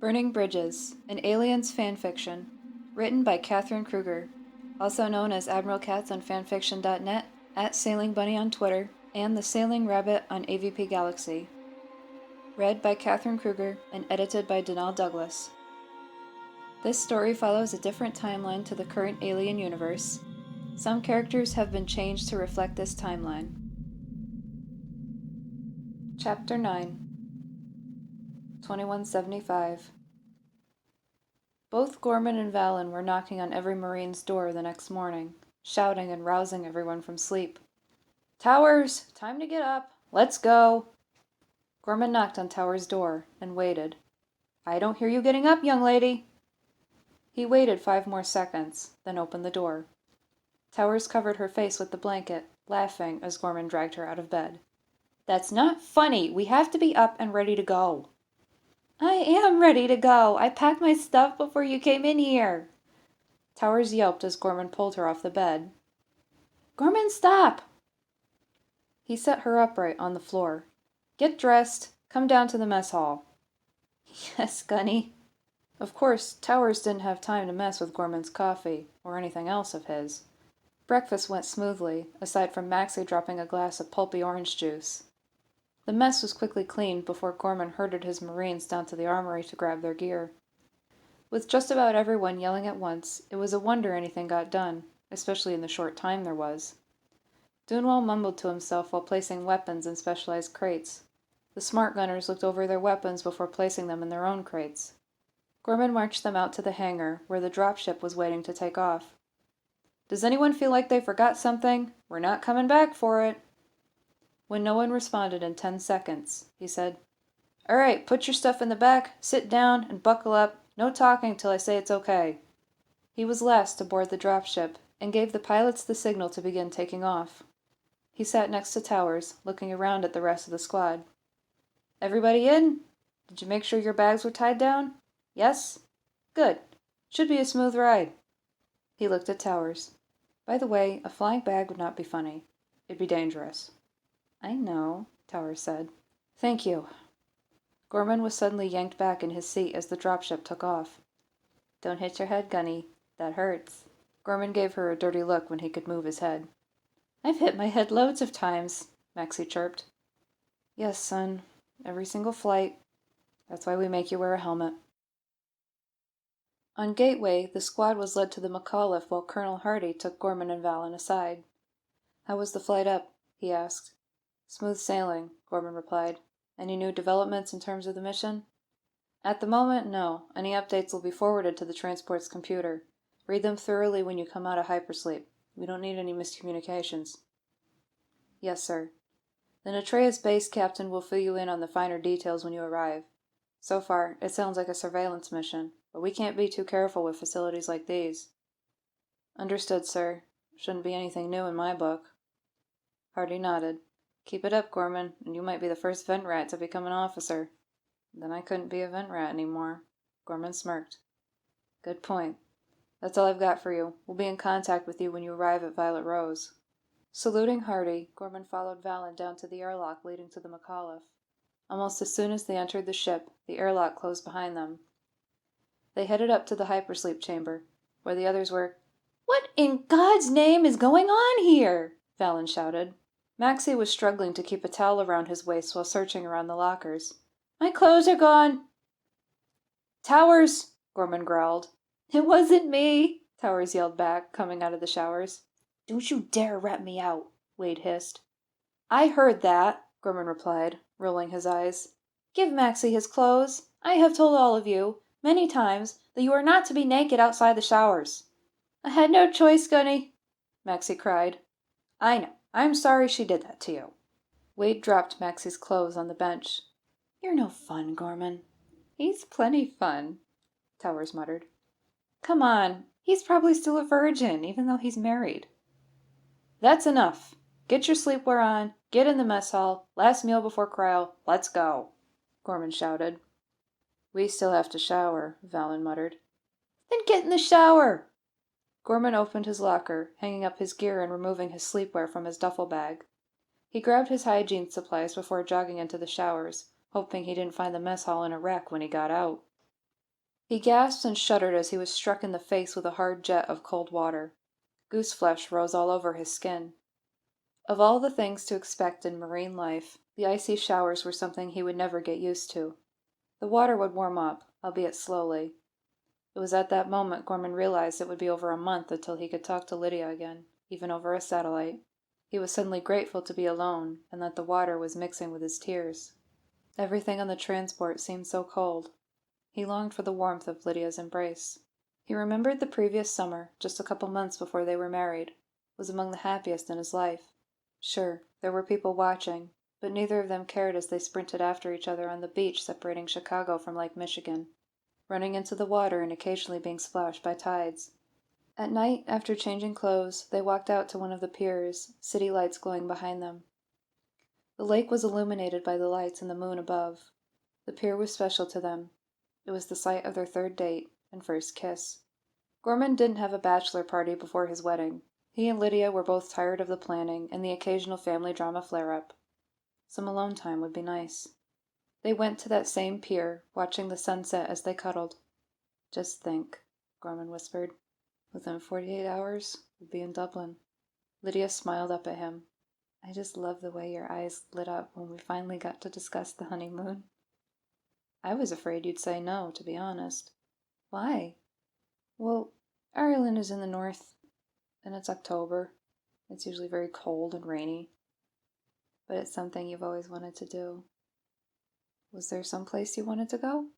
Burning Bridges, an Aliens Fanfiction, written by Kruger, also known as Admiral Katz on fanfiction.net, at Sailing Bunny on Twitter, and the Sailing Rabbit on AVP Galaxy. Read by Kruger and edited by Denal Douglas. This story follows a different timeline to the current alien universe. Some characters have been changed to reflect this timeline. Chapter 9 2175. Both Gorman and Valen were knocking on every Marine's door the next morning, shouting and rousing everyone from sleep. "Towers! Time to get up! Let's go!" Gorman knocked on Towers' door and waited. "I don't hear you getting up, young lady." He waited 5 more seconds, then opened the door. Towers covered her face with the blanket, laughing as Gorman dragged her out of bed. "That's not funny! We have to be up and ready to go." "I am ready to go! I packed my stuff before you came in here." Towers yelped as Gorman pulled her off the bed. "Gorman, stop!" He set her upright on the floor. "Get dressed. Come down to the mess hall." "Yes, Gunny." Of course, Towers didn't have time to mess with Gorman's coffee, or anything else of his. Breakfast went smoothly, aside from Maxie dropping a glass of pulpy orange juice. The mess was quickly cleaned before Gorman herded his Marines down to the armory to grab their gear. With just about everyone yelling at once, it was a wonder anything got done, especially in the short time there was. Dunwall mumbled to himself while placing weapons in specialized crates. The smart gunners looked over their weapons before placing them in their own crates. Gorman marched them out to the hangar, where the dropship was waiting to take off. "Does anyone feel like they forgot something? We're not coming back for it." When no one responded in 10 seconds, he said, "All right, put your stuff in the back, sit down, and buckle up. No talking till I say it's okay." He was last to board the dropship, and gave the pilots the signal to begin taking off. He sat next to Towers, looking around at the rest of the squad. "Everybody in? Did you make sure your bags were tied down? Yes? Good. Should be a smooth ride." He looked at Towers. "By the way, a flying bag would not be funny. It'd be dangerous." "I know," Towers said. "Thank you." Gorman was suddenly yanked back in his seat as the dropship took off. "Don't hit your head, Gunny. That hurts." Gorman gave her a dirty look when he could move his head. "I've hit my head loads of times," Maxie chirped. "Yes, son. Every single flight. That's why we make you wear a helmet." On Gateway, the squad was led to the McAuliffe while Colonel Hardy took Gorman and Valen aside. "How was the flight up?" he asked. "Smooth sailing," Gorman replied. "Any new developments in terms of the mission?" "At the moment, no. Any updates will be forwarded to the transport's computer. Read them thoroughly when you come out of hypersleep. We don't need any miscommunications." "Yes, sir." "Then Atreus base captain will fill you in on the finer details when you arrive. So far, it sounds like a surveillance mission, but we can't be too careful with facilities like these." "Understood, sir. Shouldn't be anything new in my book." Hardy nodded. "Keep it up, Gorman, and you might be the first vent rat to become an officer." "Then I couldn't be a vent rat anymore." Gorman smirked. "Good point. That's all I've got for you. We'll be in contact with you when you arrive at Violet Rose." Saluting Hardy, Gorman followed Valen down to the airlock leading to the McAuliffe. Almost as soon as they entered the ship, the airlock closed behind them. They headed up to the hypersleep chamber, where the others were. "What in God's name is going on here?" Valen shouted. Maxie was struggling to keep a towel around his waist while searching around the lockers. "My clothes are gone." "Towers!" Gorman growled. "It wasn't me," Towers yelled back, coming out of the showers. "Don't you dare rat me out," Wade hissed. "I heard that," Gorman replied, rolling his eyes. "Give Maxie his clothes. I have told all of you, many times, that you are not to be naked outside the showers." "I had no choice, Gunny," Maxie cried. "I know. I'm sorry she did that to you." Wade dropped Maxie's clothes on the bench. "You're no fun, Gorman." "He's plenty fun," Towers muttered. "Come on. He's probably still a virgin, even though he's married." "That's enough. Get your sleepwear on, get in the mess hall, last meal before cryo, let's go," Gorman shouted. "We still have to shower," Valen muttered. "Then get in the shower." Gorman opened his locker, hanging up his gear and removing his sleepwear from his duffel bag. He grabbed his hygiene supplies before jogging into the showers, hoping he didn't find the mess hall in a wreck when he got out. He gasped and shuddered as he was struck in the face with a hard jet of cold water. Goose flesh rose all over his skin. Of all the things to expect in marine life, the icy showers were something he would never get used to. The water would warm up, albeit slowly. It was at that moment Gorman realized it would be over a month until he could talk to Lydia again, even over a satellite. He was suddenly grateful to be alone, and that the water was mixing with his tears. Everything on the transport seemed so cold. He longed for the warmth of Lydia's embrace. He remembered the previous summer, just a couple months before they were married, was among the happiest in his life. Sure, there were people watching, but neither of them cared as they sprinted after each other on the beach separating Chicago from Lake Michigan, running into the water and occasionally being splashed by tides. At night, after changing clothes, they walked out to one of the piers, city lights glowing behind them. The lake was illuminated by the lights and the moon above. The pier was special to them. It was the site of their third date and first kiss. Gorman didn't have a bachelor party before his wedding. He and Lydia were both tired of the planning and the occasional family drama flare-up. Some alone time would be nice. They went to that same pier, watching the sunset as they cuddled. "Just think," Gorman whispered. "Within 48 hours, we'll be in Dublin." Lydia smiled up at him. "I just love the way your eyes lit up when we finally got to discuss the honeymoon." "I was afraid you'd say no, to be honest." "Why?" "Well, Ireland is in the north, and it's October. It's usually very cold and rainy. But it's something you've always wanted to do." "Was there some place you wanted to go?"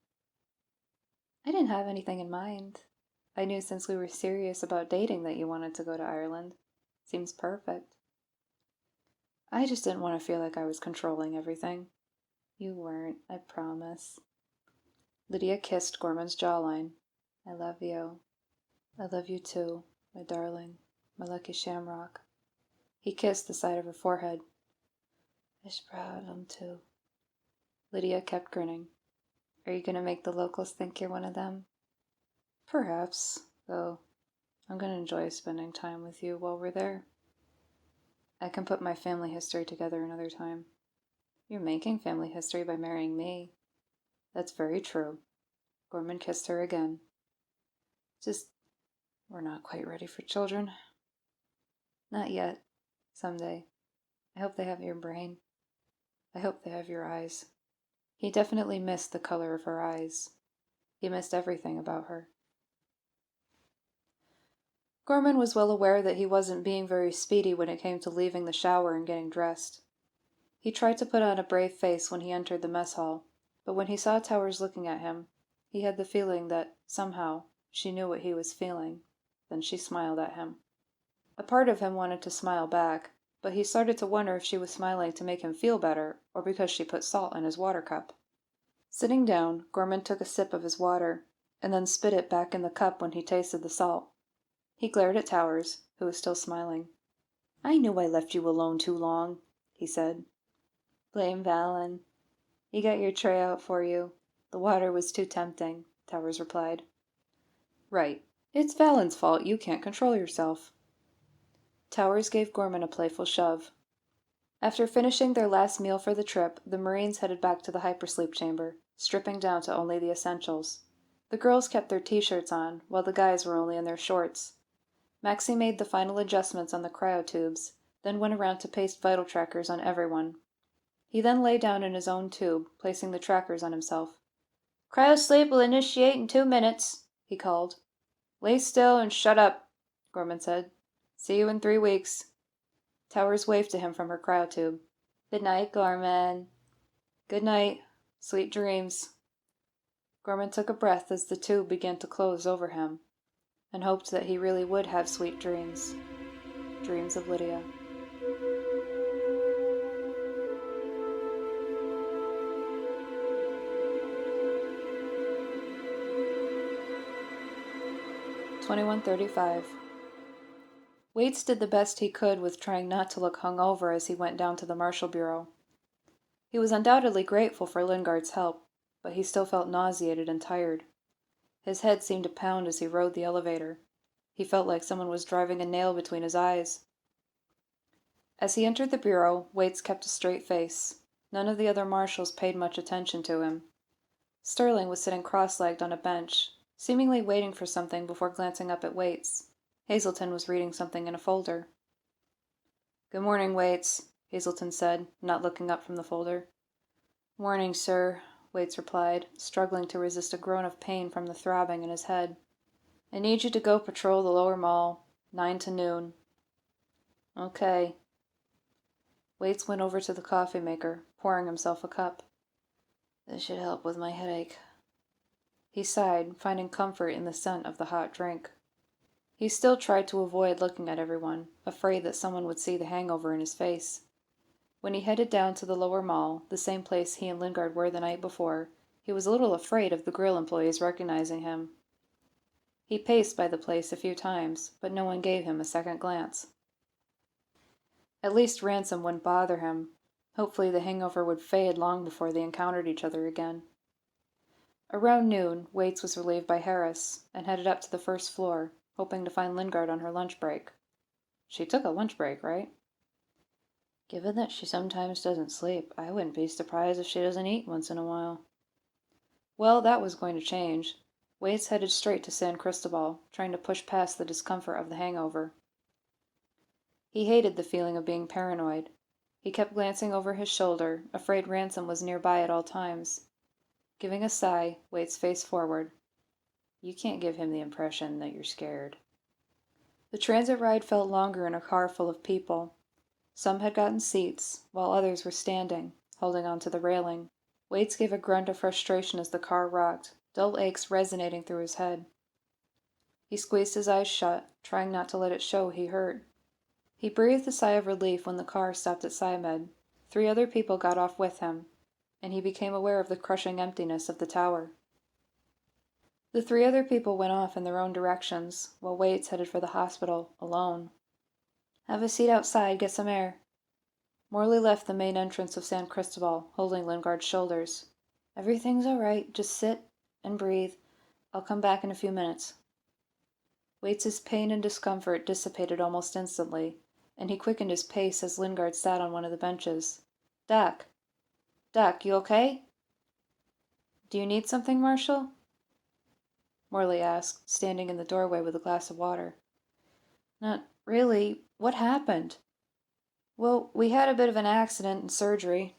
"I didn't have anything in mind. I knew since we were serious about dating that you wanted to go to Ireland. Seems perfect." "I just didn't want to feel like I was controlling everything." "You weren't, I promise." Lydia kissed Gorman's jawline. "I love you." "I love you too, my darling, my lucky shamrock." He kissed the side of her forehead. "Ish proud of 'em too." Lydia kept grinning. "Are you going to make the locals think you're one of them?" "Perhaps, though I'm going to enjoy spending time with you while we're there. I can put my family history together another time." "You're making family history by marrying me." "That's very true." Gorman kissed her again. "Just, we're not quite ready for children." "Not yet. Someday. I hope they have your brain. I hope they have your eyes." He definitely missed the color of her eyes. He missed everything about her. Gorman was well aware that he wasn't being very speedy when it came to leaving the shower and getting dressed. He tried to put on a brave face when he entered the mess hall, but when he saw Towers looking at him, he had the feeling that, somehow, she knew what he was feeling. Then she smiled at him. A part of him wanted to smile back, but he started to wonder if she was smiling to make him feel better, or because she put salt in his water cup. Sitting down, Gorman took a sip of his water, and then spit it back in the cup when he tasted the salt. He glared at Towers, who was still smiling. "I knew I left you alone too long," he said. "Blame Valen. He got your tray out for you. The water was too tempting," Towers replied. "Right. It's Valen's fault you can't control yourself." Towers gave Gorman a playful shove. After finishing their last meal for the trip, the Marines headed back to the hypersleep chamber, stripping down to only the essentials. The girls kept their t-shirts on, while the guys were only in their shorts. Maxie made the final adjustments on the cryotubes, then went around to paste vital trackers on everyone. He then lay down in his own tube, placing the trackers on himself. "Cryosleep will initiate in 2 minutes," he called. "Lay still and shut up," Gorman said. "See you in 3 weeks." Towers waved to him from her cryotube. "Good night, Gorman." "Good night. Sweet dreams." Gorman took a breath as the tube began to close over him, and hoped that he really would have sweet dreams. Dreams of Lydia. $21.35. Waits did the best he could with trying not to look hungover as he went down to the Marshal Bureau. He was undoubtedly grateful for Lingard's help, but he still felt nauseated and tired. His head seemed to pound as he rode the elevator. He felt like someone was driving a nail between his eyes. As he entered the bureau, Waits kept a straight face. None of the other marshals paid much attention to him. Sterling was sitting cross-legged on a bench, seemingly waiting for something before glancing up at Waits. Hazelton was reading something in a folder. "Good morning, Waits," Hazelton said, not looking up from the folder. "Morning, sir," Waits replied, struggling to resist a groan of pain from the throbbing in his head. "I need you to go patrol the lower mall, 9 to noon." "Okay." Waits went over to the coffee maker, pouring himself a cup. "This should help with my headache." He sighed, finding comfort in the scent of the hot drink. He still tried to avoid looking at everyone, afraid that someone would see the hangover in his face. When he headed down to the lower mall, the same place he and Lingard were the night before, he was a little afraid of the grill employees recognizing him. He paced by the place a few times, but no one gave him a second glance. At least Ransom wouldn't bother him. Hopefully the hangover would fade long before they encountered each other again. Around noon, Waits was relieved by Harris, and headed up to the first floor, hoping to find Lingard on her lunch break. She took a lunch break, right? Given that she sometimes doesn't sleep, I wouldn't be surprised if she doesn't eat once in a while. Well, that was going to change. Waits headed straight to San Cristobal, trying to push past the discomfort of the hangover. He hated the feeling of being paranoid. He kept glancing over his shoulder, afraid Ransom was nearby at all times. Giving a sigh, Waits faced forward. You can't give him the impression that you're scared. The transit ride felt longer in a car full of people. Some had gotten seats, while others were standing, holding onto the railing. Waits gave a grunt of frustration as the car rocked, dull aches resonating through his head. He squeezed his eyes shut, trying not to let it show he hurt. He breathed a sigh of relief when the car stopped at SciMed. 3 other people got off with him, and he became aware of the crushing emptiness of the tower. The 3 other people went off in their own directions, while Waits headed for the hospital, alone. Have a seat outside, get some air. Morley left the main entrance of San Cristobal, holding Lingard's shoulders. Everything's all right, just sit and breathe. I'll come back in a few minutes. Waits's pain and discomfort dissipated almost instantly, and he quickened his pace as Lingard sat on one of the benches. Doc, you okay? Do you need something, Marshall? Morley asked, standing in the doorway with a glass of water. Not really. What happened? Well, we had a bit of an accident and surgery.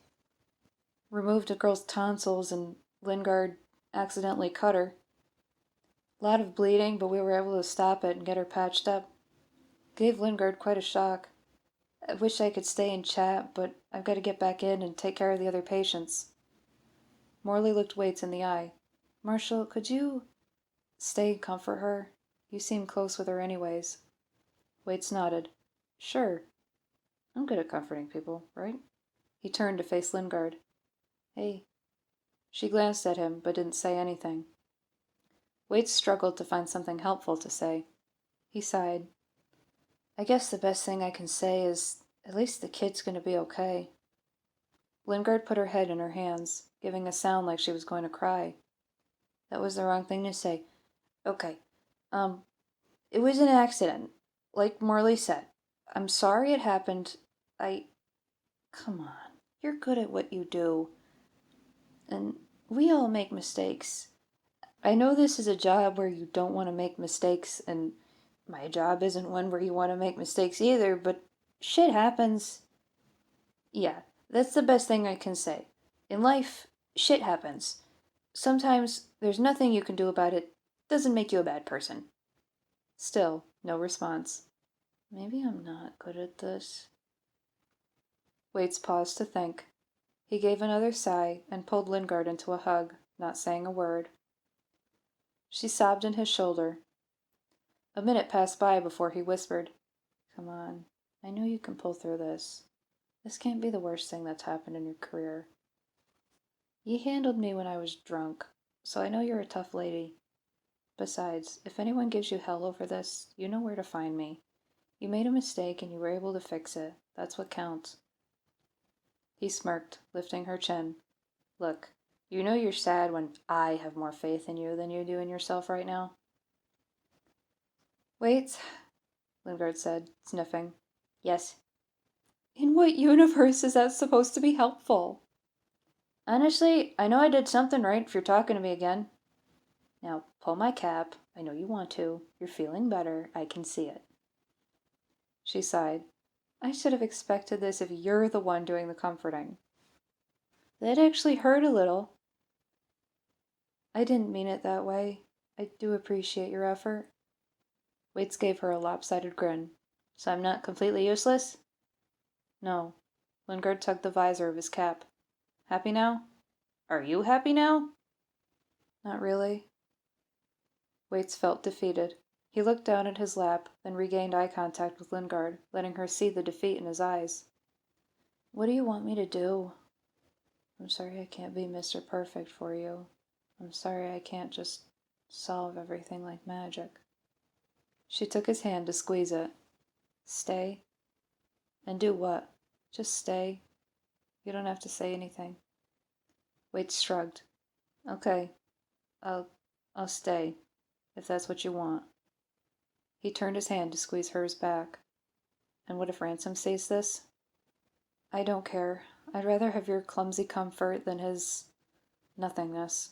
Removed a girl's tonsils and Lingard accidentally cut her. A lot of bleeding, but we were able to stop it and get her patched up. Gave Lingard quite a shock. I wish I could stay and chat, but I've got to get back in and take care of the other patients. Morley looked Waits in the eye. Marshall, could you stay and comfort her? You seem close with her anyways. Waits nodded. Sure. I'm good at comforting people, right? He turned to face Lingard. Hey. She glanced at him, but didn't say anything. Waits struggled to find something helpful to say. He sighed. I guess the best thing I can say is, at least the kid's going to be okay. Lingard put her head in her hands, giving a sound like she was going to cry. That was the wrong thing to say. Okay. It was an accident, like Morley said. I'm sorry it happened. Come on. You're good at what you do. And we all make mistakes. I know this is a job where you don't want to make mistakes, and my job isn't one where you want to make mistakes either, but shit happens. Yeah, that's the best thing I can say. In life, shit happens. Sometimes there's nothing you can do about it. Doesn't make you a bad person. Still, no response. Maybe I'm not good at this. Waits paused to think. He gave another sigh and pulled Lingard into a hug, not saying a word. She sobbed in his shoulder. A minute passed by before he whispered, Come on, I know you can pull through this. This can't be the worst thing that's happened in your career. You handled me when I was drunk, so I know you're a tough lady. Besides, if anyone gives you hell over this, you know where to find me. You made a mistake and you were able to fix it. That's what counts. He smirked, lifting her chin. Look, you know you're sad when I have more faith in you than you do in yourself right now. Wait, Lingard said, sniffing. Yes. In what universe is that supposed to be helpful? Honestly, I know I did something right if you're talking to me again. Now, pull my cap. I know you want to. You're feeling better. I can see it. She sighed. I should have expected this if you're the one doing the comforting. That actually hurt a little. I didn't mean it that way. I do appreciate your effort. Waits gave her a lopsided grin. So I'm not completely useless? No. Lingard tugged the visor of his cap. Happy now? Are you happy now? Not really. Waits felt defeated. He looked down at his lap, then regained eye contact with Lingard, letting her see the defeat in his eyes. What do you want me to do? I'm sorry I can't be Mr. Perfect for you. I'm sorry I can't just solve everything like magic. She took his hand to squeeze it. Stay? And do what? Just stay. You don't have to say anything. Waits shrugged. Okay. I'll stay, if that's what you want. He turned his hand to squeeze hers back. And what if Ransom sees this? I don't care. I'd rather have your clumsy comfort than his nothingness.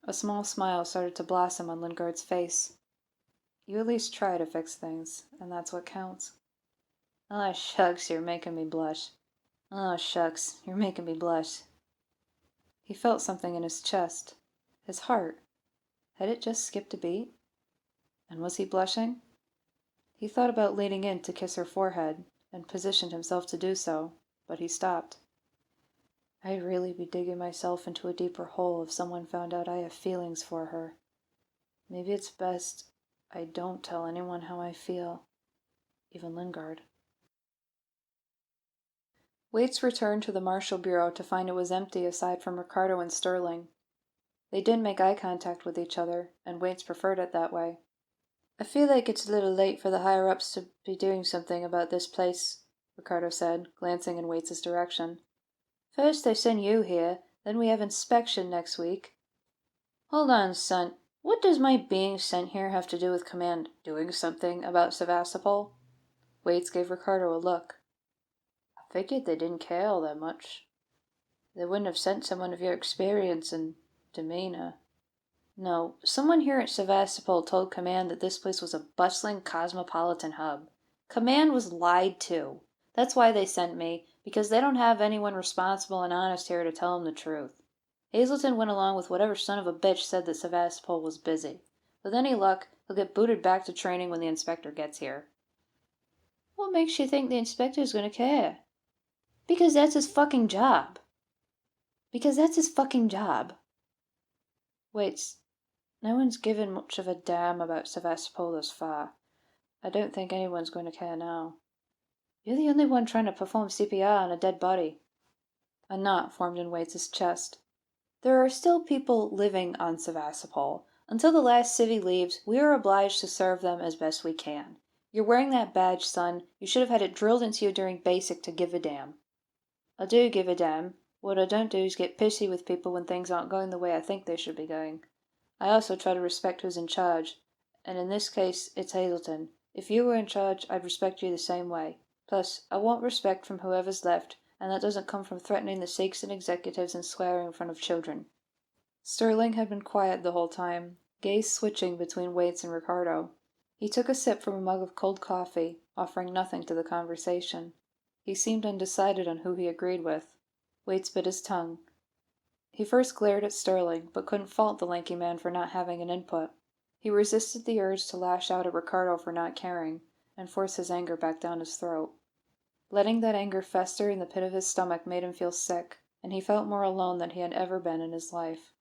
A small smile started to blossom on Lingard's face. You at least try to fix things, and that's what counts. Ah, shucks, you're making me blush. Ah, shucks, you're making me blush. He felt something in his chest. His heart. Had it just skipped a beat? And was he blushing? He thought about leaning in to kiss her forehead, and positioned himself to do so, but he stopped. I'd really be digging myself into a deeper hole if someone found out I have feelings for her. Maybe it's best I don't tell anyone how I feel. Even Lingard. Waits returned to the Marshal Bureau to find it was empty aside from Ricardo and Sterling. They didn't make eye contact with each other, and Waits preferred it that way. I feel like it's a little late for the higher-ups to be doing something about this place, Ricardo said, glancing in Waits's direction. First they send you here, then we have inspection next week. Hold on, son. What does my being sent here have to do with Command doing something about Sevastopol? Waits gave Ricardo a look. I figured they didn't care all that much. They wouldn't have sent someone of your experience and demeanor. No, someone here at Sevastopol told Command that this place was a bustling cosmopolitan hub. Command was lied to. That's why they sent me, because they don't have anyone responsible and honest here to tell them the truth. Hazelton went along with whatever son of a bitch said that Sevastopol was busy. With any luck, he'll get booted back to training when the inspector gets here. What makes you think the inspector's gonna care? Because that's his fucking job. Wait, no one's given much of a damn about Sevastopol thus far. I don't think anyone's going to care now. You're the only one trying to perform CPR on a dead body. A knot formed in Waits' chest. There are still people living on Sevastopol. Until the last civvy leaves, we are obliged to serve them as best we can. You're wearing that badge, son. You should have had it drilled into you during basic to give a damn. I do give a damn. What I don't do is get pissy with people when things aren't going the way I think they should be going. I also try to respect who's in charge, and in this case, it's Hazelton. If you were in charge, I'd respect you the same way. Plus, I want respect from whoever's left, and that doesn't come from threatening the sheiks and executives and swearing in front of children. Sterling had been quiet the whole time, gaze switching between Waits and Ricardo. He took a sip from a mug of cold coffee, offering nothing to the conversation. He seemed undecided on who he agreed with. Waits bit his tongue. He first glared at Sterling, but couldn't fault the lanky man for not having an input. He resisted the urge to lash out at Ricardo for not caring, and force his anger back down his throat. Letting that anger fester in the pit of his stomach made him feel sick, and he felt more alone than he had ever been in his life.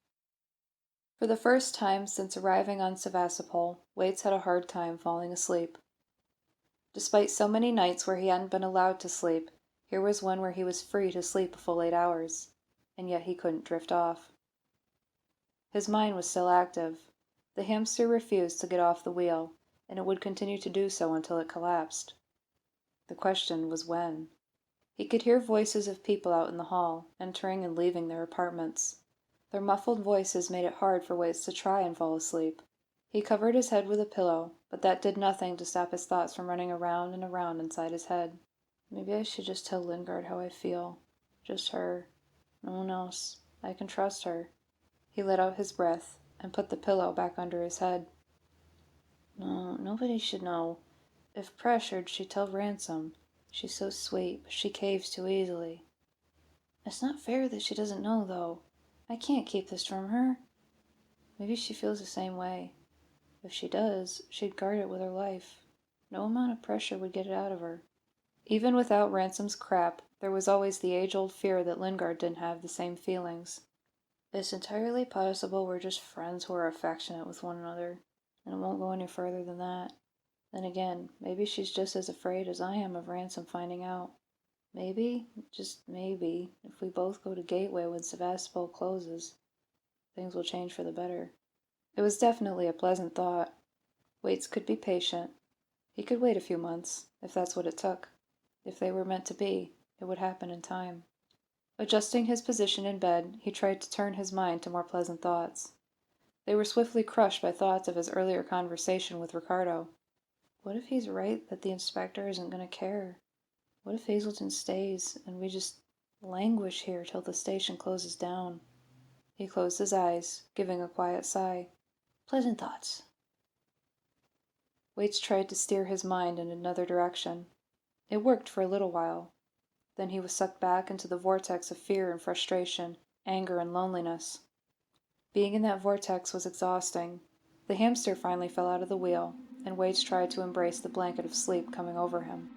For the first time since arriving on Sevastopol, Waits had a hard time falling asleep. Despite so many nights where he hadn't been allowed to sleep, here was one where he was free to sleep a full 8 hours, and yet he couldn't drift off. His mind was still active. The hamster refused to get off the wheel, and it would continue to do so until it collapsed. The question was when. He could hear voices of people out in the hall, entering and leaving their apartments. Their muffled voices made it hard for Waits to try and fall asleep. He covered his head with a pillow, but that did nothing to stop his thoughts from running around and around inside his head. Maybe I should just tell Lingard how I feel. Just her. No one else. I can trust her. He let out his breath. and put the pillow back under his head. No, nobody should know. If pressured, she'd tell Ransom. She's so sweet, but she caves too easily. It's not fair that she doesn't know, though. I can't keep this from her. Maybe she feels the same way. If she does, she'd guard it with her life. No amount of pressure would get it out of her. Even without Ransom's crap, there was always the age-old fear that Lingard didn't have the same feelings. It's entirely possible we're just friends who are affectionate with one another, and it won't go any further than that. Then again, maybe she's just as afraid as I am of Ransom finding out. Maybe, just maybe, if we both go to Gateway when Sevastopol closes, things will change for the better. It was definitely a pleasant thought. Waits could be patient. He could wait a few months, if that's what it took. If they were meant to be, it would happen in time. Adjusting his position in bed, he tried to turn his mind to more pleasant thoughts. They were swiftly crushed by thoughts of his earlier conversation with Ricardo. What if he's right that the inspector isn't going to care? What if Hazelton stays and we just languish here till the station closes down? He closed his eyes, giving a quiet sigh. Pleasant thoughts. Waits tried to steer his mind in another direction. It worked for a little while. Then he was sucked back into the vortex of fear and frustration, anger and loneliness. Being in that vortex was exhausting. The hamster finally fell out of the wheel, and Waits tried to embrace the blanket of sleep coming over him.